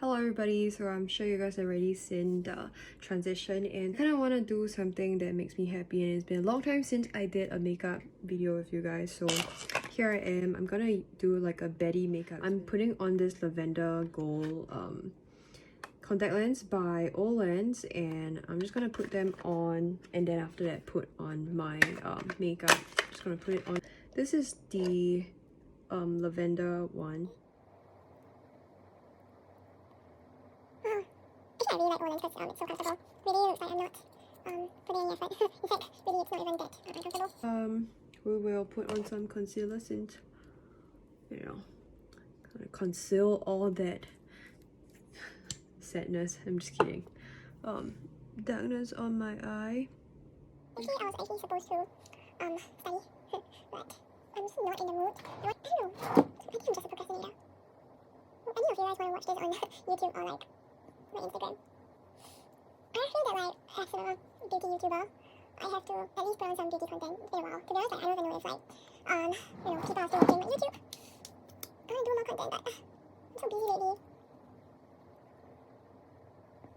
Hello everybody, so I'm sure you guys already seen the transition and I kind of want to do something that makes me happy, and it's been a long time since I did a makeup video with you guys, so here I am. I'm gonna do like a Betty makeup. I'm putting on this lavender gold contact lens by Mlen, and I'm just gonna put them on, and then after that put on my makeup. Just gonna put it on. This is the lavender one. I really like Mlen because it's so comfortable. Really looks like I'm not putting any effort. In fact, really it's not even that uncomfortable. We will put on some concealer since, you know, kind of conceal all that sadness. I'm just kidding. Darkness on my eye. Actually, I was actually supposed to study, but I'm just not in the mood. I don't know. I think I'm just a procrastinator. Any of you guys want to watch this on YouTube or like my Instagram? I feel that like as a beauty YouTuber, I have to at least put on some beauty content in a while. To be honest, like, I don't even know if like people are still watching my YouTube. I want to do more content, but I'm so busy lately.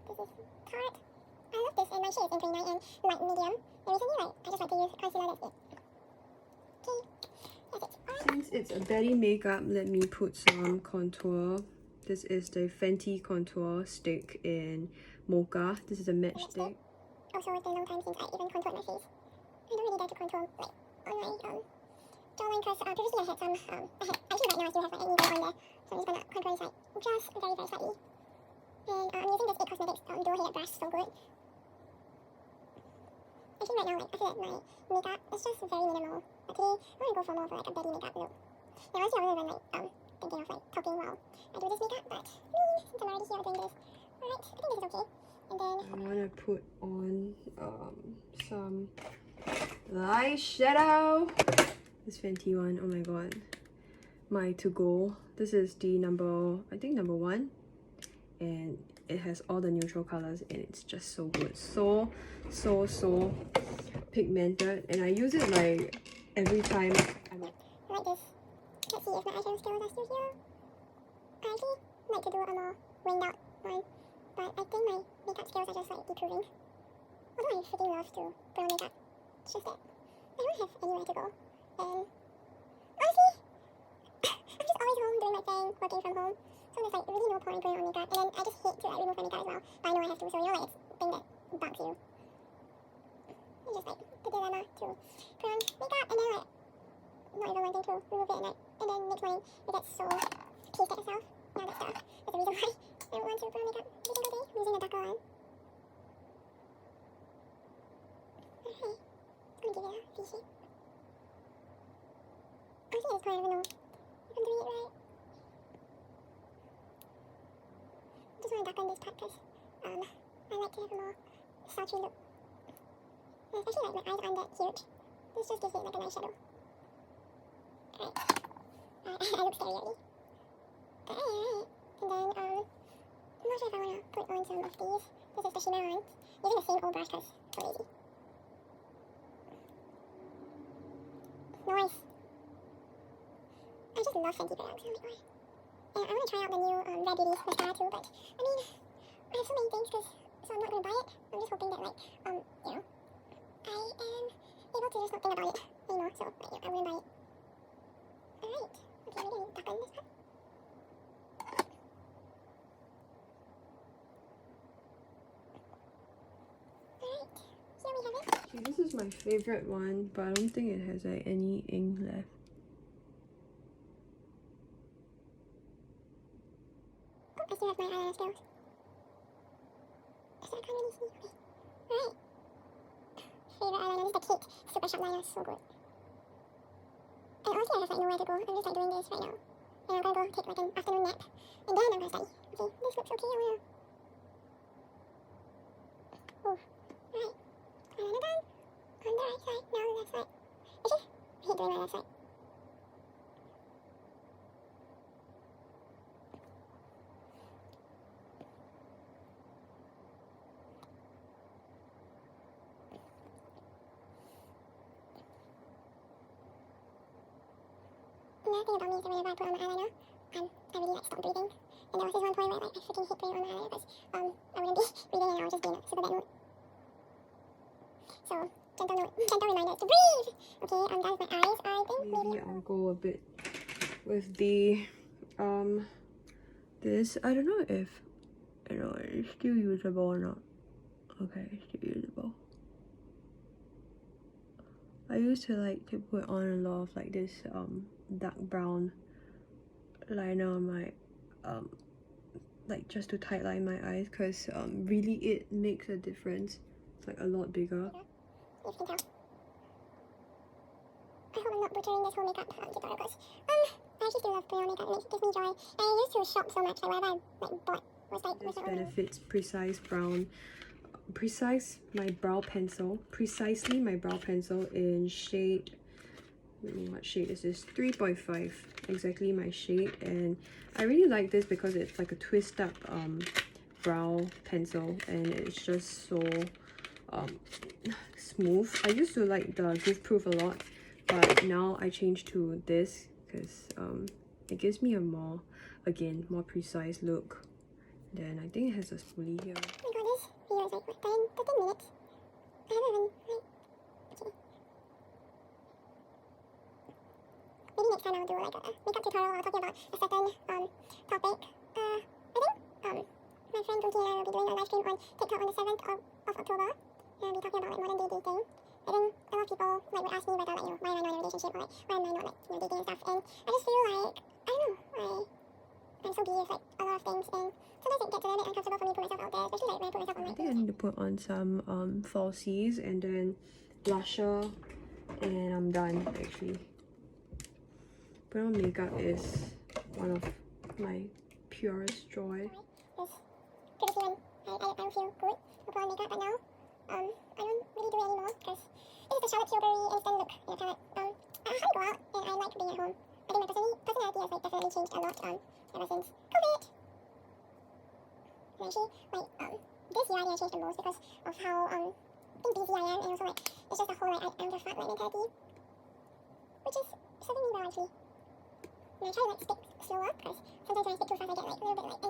This is Tarte. I love this, and my shade is in 29 and light medium. And recently, like, I just like to use concealer. That's it. Okay, that's it. Since it's a Betty makeup, let me put some contour. This is the Fenty contour stick in Mocha. This is a matte stick. Also, it's been a long time since I even contoured my face. I don't really dare to contour like on my jawline because previously I had some actually right now I still have like acne on there, so I'm just gonna contour this like just very slightly. And I'm using this It Cosmetics dual headed brush, so good. Actually right now, like, I feel like my makeup is just very minimal. But today I want to go for more of like a Betty makeup look. And honestly I wasn't even like thinking of like talking while I do this makeup, but since I'm already here doing this, alright, I think this is okay. And then I want to put on some eyeshadow. This Fenty one, oh my god, my to go. This is the number 1, and it has all the neutral colors and it's just so good, so pigmented, and I use it like every time I'm like this. Let's see if my eyeshadow skills are still here. I actually like to do a more winged out one, but I think my makeup skills are just like deproving. Although I freaking love to put on makeup, it's just that I don't have anywhere to go. And honestly, I'm just always home doing my thing, working from home. So there's like really no point putting on makeup. And then I just hate to like remove my makeup as well. But I know I have to, so you know like it's a thing that bugs you. It's just like the dilemma to put on makeup and then like not even wanting to remove it at night. And then next morning it gets so pissed at itself. Yeah, that's the reason why I don't want to put on makeup every single day. I'm using the darker one. Okay, I'm gonna give it a V shape. Honestly, I just don't even know if I'm doing it right. I just want to darken this part because I like to have a more sultry look. And especially like my eyes aren't that huge. This just gives it like a nice shadow. Alright. I look scary already. Alright. And then I'm not sure if I want to put on some of these. This is the shimmer ones. Using the same old brush because it's so lazy. Nice. I just love Fenty products. Oh my god. And I want to try out the new Rare Beauty mascara too, but I mean, I have so many things so I'm not going to buy it. I'm just hoping that like, you know, I am able to just not think about it anymore, so like, I wouldn't buy it. Alright. Okay, maybe I need to darken this part. Alright, here we have it. Okay, this is my favorite one, but I don't think it has like any ink left. Oh, I still have my eyeliner skills. So I can't really see. Okay. Alright. Favorite eyeliner. This is the Kate Super Sharp Liner. So good. And honestly, I have like nowhere to go. I'm just like doing this right now. And I'm gonna go take like an afternoon nap. And then I'm gonna study. Okay, this looks okay. I wanna... Oh. Alright. Eyeliner done. On the right side. Now the left side. Actually, I hate doing my left side. Another thing about me is that whenever I put on my eyeliner, I really like stopped breathing. And there was this one point where like I freaking hate putting it on my eyelid because I wouldn't be breathing and I would just be in a super bad mood. So gentle reminders to breathe. Okay, I'm done with my eyes. I think maybe I'll go a bit with the this. I don't know if it's still usable or not. Okay, it's still usable. I used to like to put on a lot of like this dark brown liner on my like just to tightline my eyes, because really it makes a difference. It's like a lot bigger. You can tell. I hope I'm not butchering this whole makeup tutorial because I actually still love putting on makeup. It gives me joy. And I used to shop so much, like whatever I like bought was like This Benefits precisely my brow pencil in shade, what shade is this? 3.5, exactly my shade. And I really like this because it's like a twist up brow pencil, and it's just so smooth. I used to like the Goof Proof a lot, but now I changed to this because it gives me a more precise look. Then I think it has a spoolie here. Oh my god, this video is like what, 13 minutes? I haven't even like okay. Maybe next time I'll do like a makeup tutorial while talking about a certain topic. I think my friend Gunki and I will be doing a live stream on TikTok on the 7th of October. And we'll be talking about like modern day dating. I think a lot of people like would ask me whether like, why am I not in a relationship, or like why am I not like dating and stuff. And I just feel like I don't know, I'm so busy with like a lot of things, and sometimes it gets a little bit uncomfortable for me to put myself out there, especially like when I put myself on I like think I need to put on some falsies and then blusher, and I'm done actually. Put on makeup is one of my purest joy. Previously when I don't feel good to put on makeup, but now I don't really do it anymore because this is the Charlotte Tilbury instant look palette. I hardly go out and I like being at home. I think my personality has like definitely changed a lot ever since COVID. And actually, like this year I think I changed the most because of how busy I am, and also like it's just a whole like I'm the fat like mentality, which is serving me well actually. And I try to like stick slower because sometimes when I stick too fast I get like a little bit like anxious.